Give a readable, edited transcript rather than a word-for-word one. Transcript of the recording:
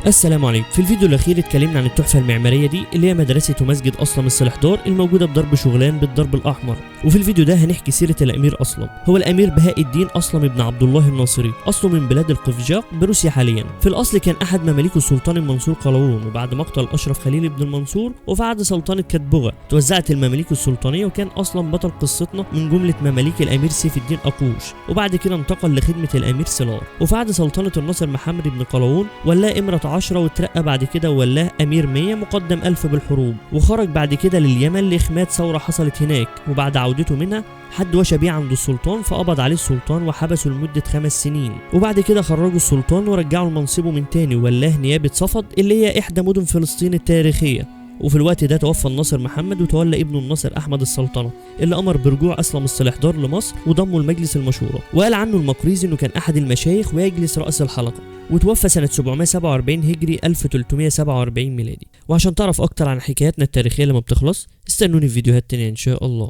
السلام عليكم. في الفيديو الاخير اتكلمنا عن التحفه المعماريه دي اللي هي مدرسه ومسجد اصلم الصلحدار الموجوده بضرب شغلان بالضرب الاحمر. وفي الفيديو ده هنحكي سيره الامير اصلم. هو الامير بهاء الدين اصلم بن عبد الله الناصري، اصله من بلاد القفجاق بروسيا حاليا. في الاصل كان احد مماليك السلطان المنصور قلاوون، وبعد مقتل اشرف خليل بن المنصور وفي عهد سلطنه كتبغه توزعت المماليك السلطانيه، وكان اصلا بطل قصتنا من جمله مماليك الامير سيف الدين اقوش، وبعد كده انتقل لخدمه الامير سلار. وفي عهد سلطنه الناصر محمد بن قلاوون ولاه امره 10 واترقى بعد كده ولاه امير 100 مقدم 1000 بالحروب، وخرج بعد كده لليمن لاخماد ثوره حصلت هناك، وبعد عودته منها حد وشى بيه عند السلطان فقبض عليه السلطان وحبسه لمده 5 سنين، وبعد كده خرجوا السلطان ورجعوا لمنصبه من تاني وولاه نيابه صفد اللي هي احدى مدن فلسطين التاريخيه. وفي الوقت ده توفى الناصر محمد وتولى ابنه الناصر احمد السلطنه اللي امر برجوع اسلم الصلحدار لمصر وضمه لمجلس المشوره، وقال عنه المقريزي انه كان احد المشايخ ويجلس راس الحلقه، وتوفى سنه 747 هجري 1347 ميلادي. وعشان تعرف اكتر عن حكاياتنا التاريخيه اللي ما بتخلص استنوني في فيديوهات تانية ان شاء الله.